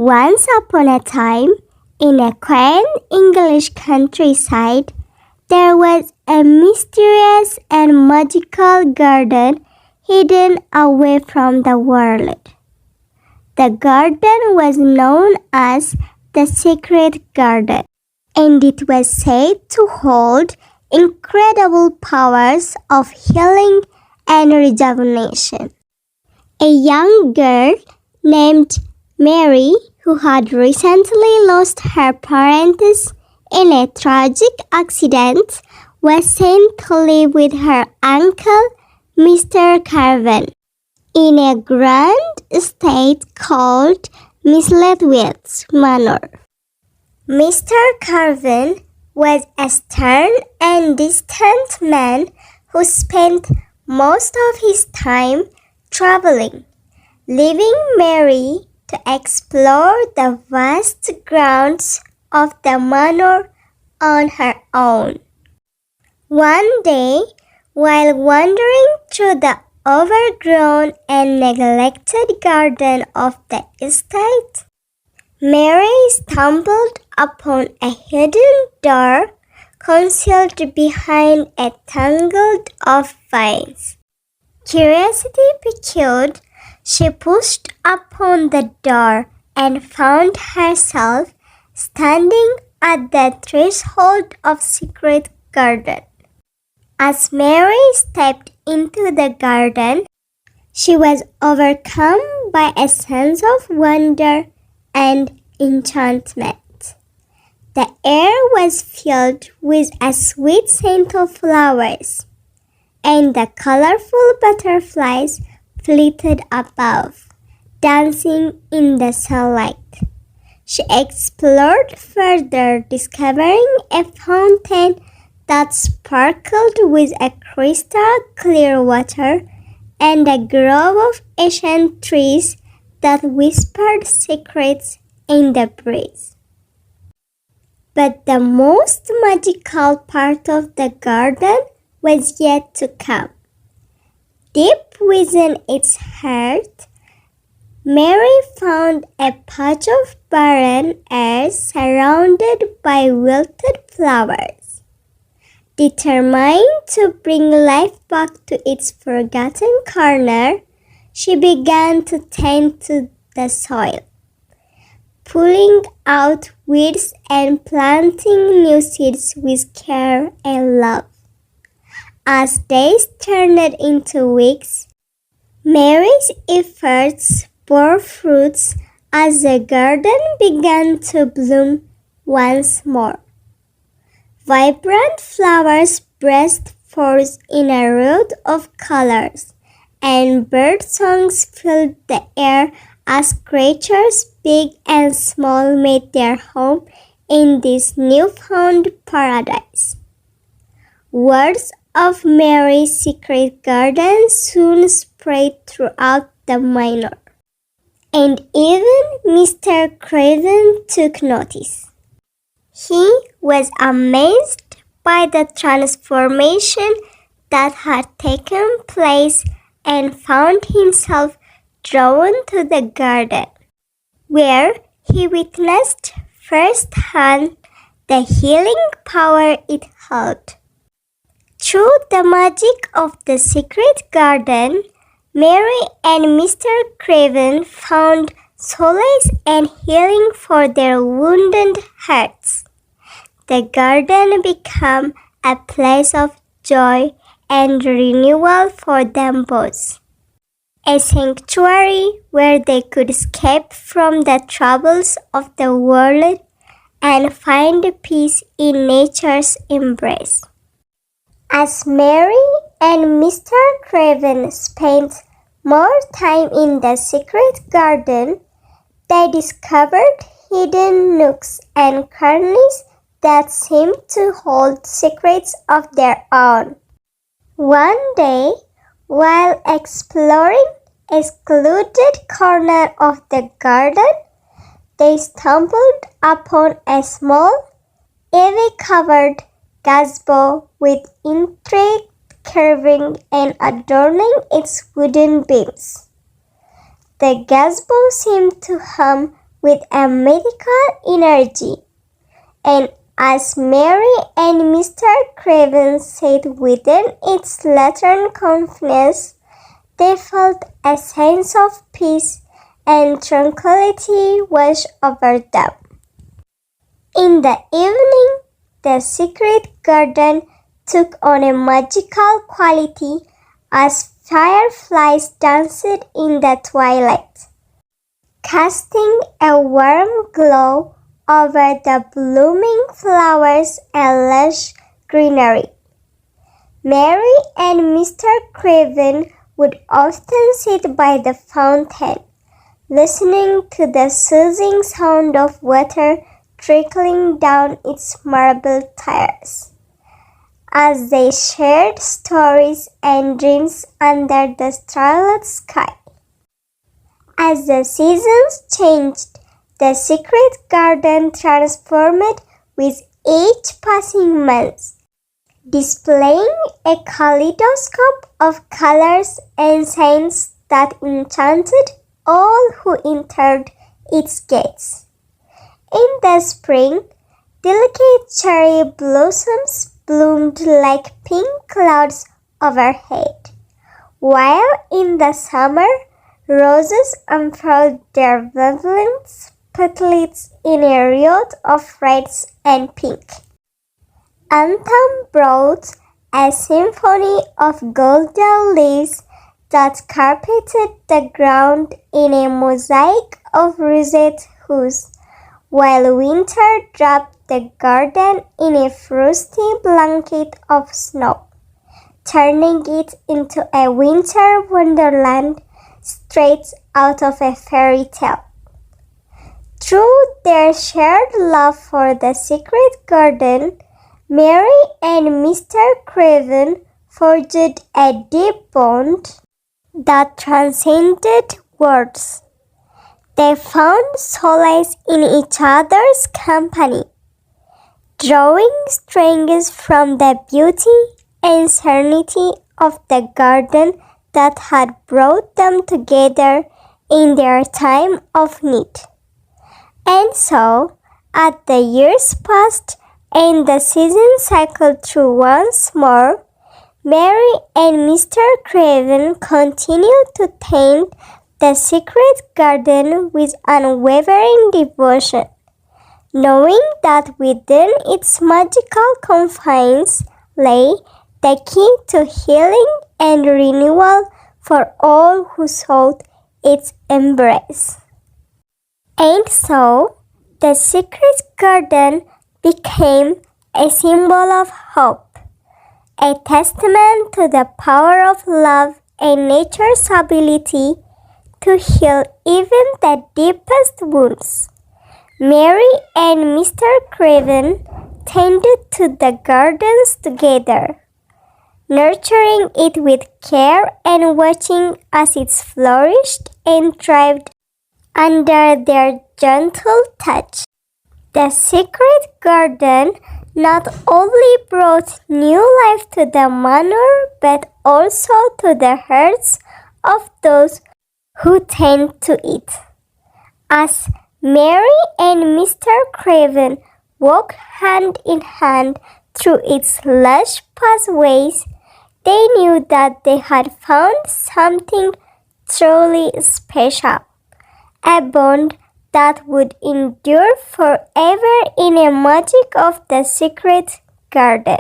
Once upon a time, in a quaint English countryside, there was a mysterious and magical garden hidden away from the world. The garden was known as the Secret Garden, and it was said to hold incredible powers of healing and rejuvenation. A young girl named Mary, who had recently lost her parents in a tragic accident, was sent to live with her uncle, Mr. Carven, in a grand estate called Miss Ledwell's Manor. Mr. Carven was a stern and distant man who spent most of his time traveling, leaving Mary to explore the vast grounds of the manor on her own. One day, while wandering through the overgrown and neglected garden of the estate, Mary stumbled upon a hidden door concealed behind a tangle of vines. Curiosity piqued, she pushed upon the door and found herself standing at the threshold of Secret Garden. As Mary stepped into the garden, she was overcome by a sense of wonder and enchantment. The air was filled with a sweet scent of flowers, and the colorful butterflies flitted above, dancing in the sunlight. She explored further, discovering a fountain that sparkled with a crystal clear water and a grove of ancient trees that whispered secrets in the breeze. But the most magical part of the garden was yet to come. Deep within its heart, Mary found a patch of barren earth surrounded by wilted flowers. Determined to bring life back to its forgotten corner, she began to tend to the soil, pulling out weeds and planting new seeds with care and love. As days turned into weeks, Mary's efforts bore fruits as the garden began to bloom once more. Vibrant flowers burst forth in a rout of colors, and bird songs filled the air as creatures big and small made their home in this newfound paradise. Words of Mary's secret garden soon spread throughout the manor, and even Mr. Craven took notice. He was amazed by the transformation that had taken place and found himself drawn to the garden, where he witnessed firsthand the healing power it held. Through the magic of the secret garden, Mary and Mr. Craven found solace and healing for their wounded hearts. The garden became a place of joy and renewal for them both, a sanctuary where they could escape from the troubles of the world and find peace in nature's embrace. As Mary and Mr. Craven spent more time in the secret garden, they discovered hidden nooks and crannies that seemed to hold secrets of their own. One day, while exploring a secluded corner of the garden, they stumbled upon a small, ivy-covered gazebo with intricate carving and adorning its wooden beams. The gazebo seemed to hum with a magical energy. And as Mary and Mr. Craven sat within its lantern confidence, they felt a sense of peace and tranquility wash over them. In the evening, the secret garden took on a magical quality as fireflies danced in the twilight, casting a warm glow over the blooming flowers and lush greenery. Mary and Mr. Craven would often sit by the fountain, listening to the soothing sound of water trickling down its marble terrace, as they shared stories and dreams under the starlit sky. As the seasons changed, the secret garden transformed with each passing month, displaying a kaleidoscope of colors and scents that enchanted all who entered its gates. In the spring, delicate cherry blossoms bloomed like pink clouds overhead, while in the summer, roses unfurled their vibrant petals in a riot of reds and pink. Autumn brought a symphony of golden leaves that carpeted the ground in a mosaic of roseate hues, while winter wrapped the garden in a frosty blanket of snow, turning it into a winter wonderland straight out of a fairy tale. Through their shared love for the secret garden, Mary and Mr. Craven forged a deep bond that transcended words. They found solace in each other's company, drawing strength from the beauty and serenity of the garden that had brought them together in their time of need. And so, as the years passed and the season cycled through once more, Mary and Mr. Craven continued to tend the secret garden with unwavering devotion, knowing that within its magical confines lay the key to healing and renewal for all who sought its embrace. And so, the secret garden became a symbol of hope, a testament to the power of love and nature's ability to heal even the deepest wounds. Mary and Mr. Craven tended to the gardens together, nurturing it with care and watching as it flourished and thrived under their gentle touch. The secret garden not only brought new life to the manor but also to the hearts of those who tend to it. As Mary and Mr. Craven walked hand in hand through its lush pathways, they knew that they had found something truly special, a bond that would endure forever in the magic of the secret garden.